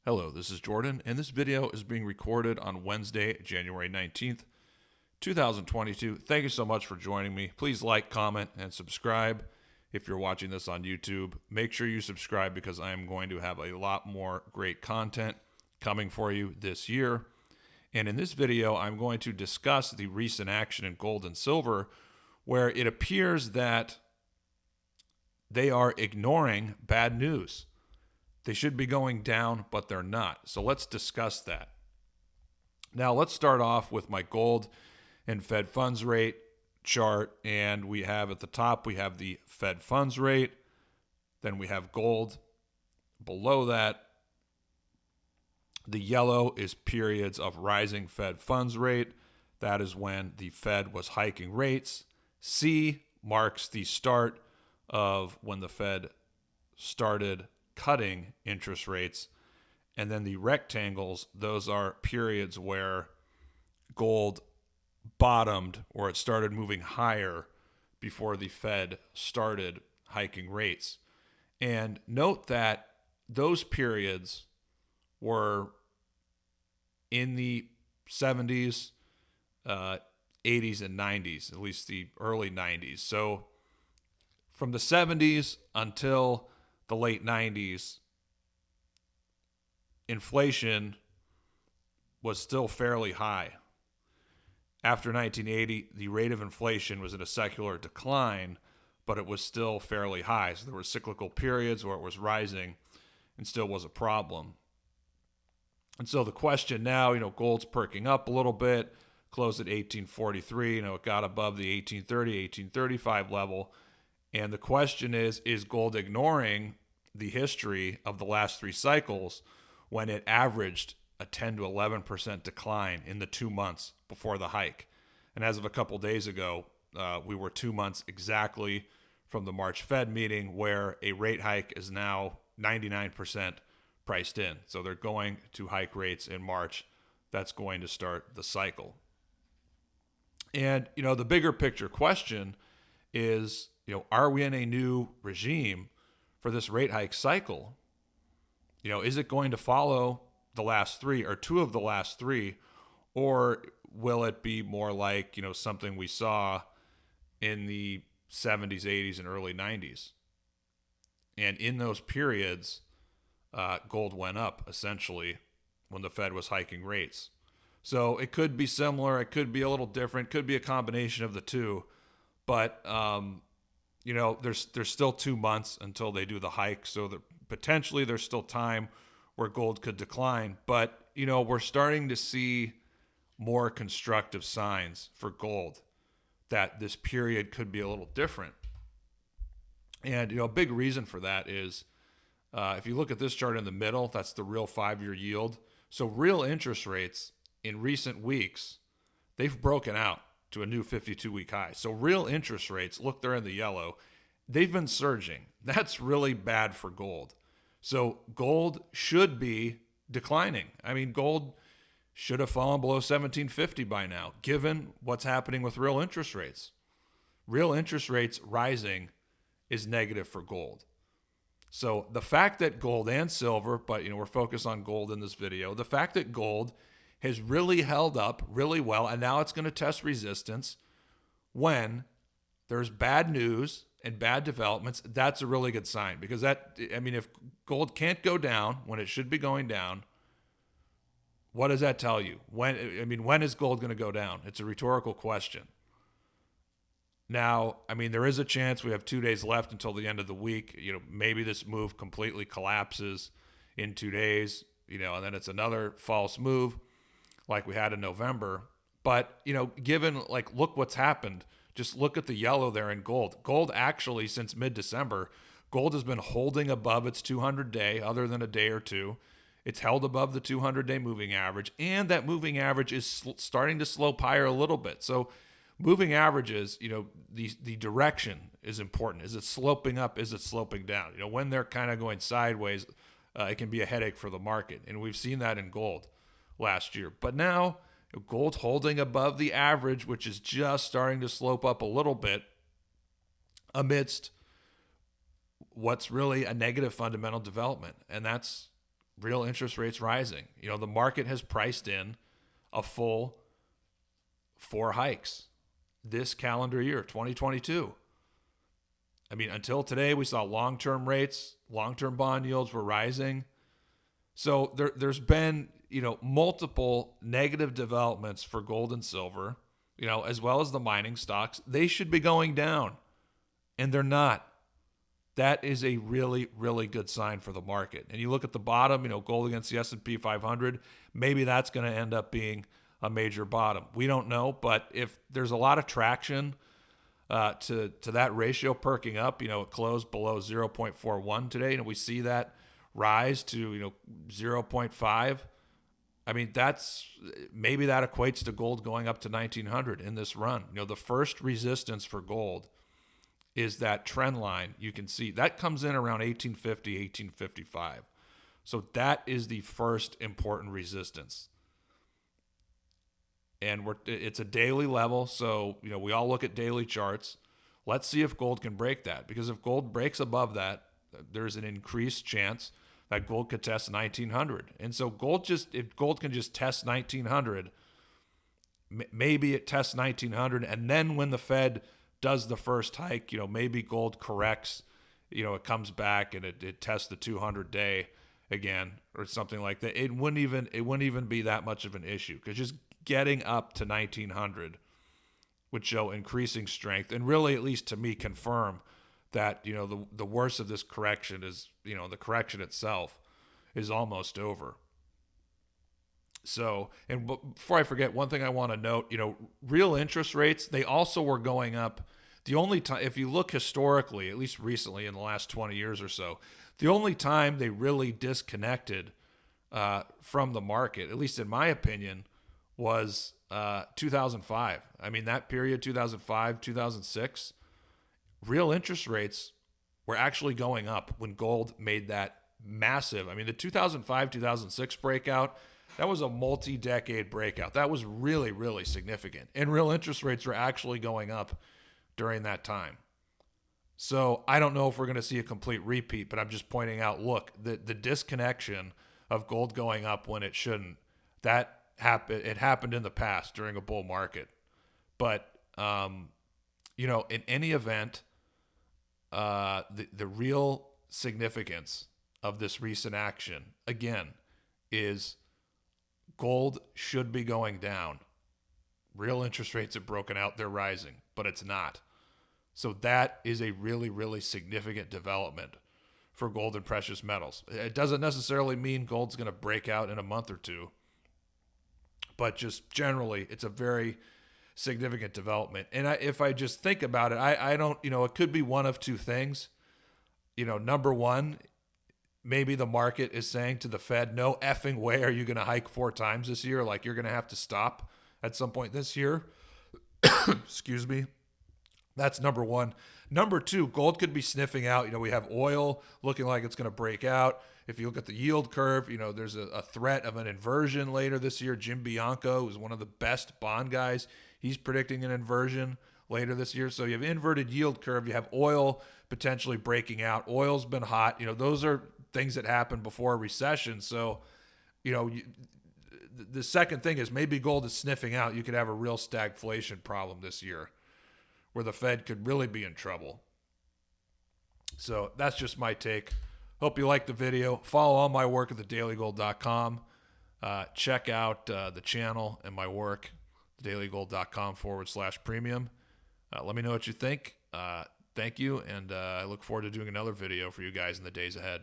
Hello, this is Jordan, and this video is being recorded on Wednesday, January 19th, 2022. Thank you so much for joining me. Please like, comment, and subscribe if you're watching this on YouTube. Make sure you subscribe because I am going to have a lot more great content coming for you this year. And in this video, I'm going to discuss the recent action in gold and silver, where it appears that they are ignoring bad news. They should be going down, but they're not. So let's discuss that. Now, let's start off with my gold and Fed funds rate chart. And we have at the top, we have the Fed funds rate. Then we have gold. Below that, the yellow is periods of rising Fed funds rate. That is when the Fed was hiking rates. C marks the start of when the Fed started cutting interest rates. And then the rectangles, those are periods where gold bottomed or it started moving higher before the Fed started hiking rates. And note that those periods were in the 70s, 80s, and 90s, at least the early 90s. So from the 70s until the late 90s, inflation was still fairly high. After 1980, the rate of inflation was in a secular decline, but it was still fairly high. So there were cyclical periods where it was rising and still was a problem. And so the question now, gold's perking up a little bit, closed at 1843. It got above the 1830, 1835 level. And the question is gold ignoring the history of the last three cycles when it averaged a 10 to 11% decline in the 2 months before the hike? And as of a couple days ago, we were 2 months exactly from the March Fed meeting where a rate hike is now 99% priced in. So they're going to hike rates in March. That's going to start the cycle. And, the bigger picture question is, are we in a new regime for this rate hike cycle? Is it going to follow the last three or two of the last three, or will it be more like, something we saw in the 70s, 80s, and early 90s? And in those periods, gold went up essentially when the Fed was hiking rates. So it could be similar. It could be a little different. Could be a combination of the two. But, there's still 2 months until they do the hike. So potentially there's still time where gold could decline. But, we're starting to see more constructive signs for gold that this period could be a little different. And, a big reason for that is if you look at this chart in the middle, that's the real 5-year yield. So real interest rates in recent weeks, they've broken out to a new 52-week high. So real interest rates, look, they're in the yellow. They've been surging. That's really bad for gold. So gold should be declining. I mean, gold should have fallen below 1750 by now, given what's happening with real interest rates. Real interest rates rising is negative for gold. So the fact that gold and silver, but we're focused on gold in this video, the fact that gold has really held up really well, and now it's going to test resistance when there's bad news and bad developments. That's a really good sign, because if gold can't go down when it should be going down, what does that tell you? When is gold going to go down? It's a rhetorical question. Now, there is a chance we have 2 days left until the end of the week. Maybe this move completely collapses in 2 days, and then it's another false move like we had in November. But, given, look what's happened. Just look at the yellow there in gold. Gold actually, since mid-December, gold has been holding above its 200-day, other than a day or two. It's held above the 200-day moving average, and that moving average is starting to slope higher a little bit. So moving averages, the direction is important. Is it sloping up? Is it sloping down? When they're kind of going sideways, it can be a headache for the market. And we've seen that in gold last year. But now gold holding above the average, which is just starting to slope up a little bit amidst what's really a negative fundamental development. And that's real interest rates rising. The market has priced in a full 4 hikes this calendar year, 2022. I mean, until today, we saw long-term rates, long-term bond yields were rising. So there's been, multiple negative developments for gold and silver, as well as the mining stocks. They should be going down, and they're not. That is a really, really good sign for the market. And you look at the bottom, gold against the S&P 500, maybe that's going to end up being a major bottom. We don't know, but if there's a lot of traction to that ratio perking up, it closed below 0.41 today, and we see that rise to 0.5. I mean, maybe that equates to gold going up to 1900 in this run. The first resistance for gold is that trend line. You can see that comes in around 1850, 1855. So that is the first important resistance. And it's a daily level, so we all look at daily charts. Let's see if gold can break that, because if gold breaks above that, there's an increased chance that gold could test 1900. And so if gold can just test 1900, maybe it tests 1900, and then when the Fed does the first hike, maybe gold corrects, it comes back and it tests the 200-day again or something like that. It wouldn't even be that much of an issue, because just getting up to 1900 would show increasing strength, and really, at least to me, confirm that the worst of this correction is the correction itself is almost over. So, and before I forget, one thing I want to note, real interest rates, they also were going up. The only time, if you look historically, at least recently in the last 20 years or so, the only time they really disconnected from the market, at least in my opinion, was 2005. I mean, that period, 2005, 2006, real interest rates were actually going up when gold made that massive. I mean, the 2005, 2006 breakout, that was a multi-decade breakout. That was really, really significant. And real interest rates were actually going up during that time. So I don't know if we're going to see a complete repeat, but I'm just pointing out, look, the disconnection of gold going up when it shouldn't, it happened in the past during a bull market. But, in any event, the real significance of this recent action, again, is gold should be going down. Real interest rates have broken out. They're rising, but it's not. So that is a really, really significant development for gold and precious metals. It doesn't necessarily mean gold's going to break out in a month or two, but just generally, it's a very significant development. And if I just think about it, I don't, it could be one of two things. Number one, maybe the market is saying to the Fed, no effing way are you going to hike 4 times this year. Like, you're going to have to stop at some point this year. Excuse me. That's number one. Number two, gold could be sniffing out. We have oil looking like it's going to break out. If you look at the yield curve, there's a threat of an inversion later this year. Jim Bianco is one of the best bond guys. He's predicting an inversion later this year. So you have inverted yield curve. You have oil potentially breaking out. Oil's been hot. Those are things that happen before a recession. So, the second thing is maybe gold is sniffing out. You could have a real stagflation problem this year where the Fed could really be in trouble. So that's just my take. Hope you liked the video. Follow all my work at TheDailyGold.com. Check out the channel and my work, TheDailyGold.com/premium. Let me know what you think. Thank you, and I look forward to doing another video for you guys in the days ahead.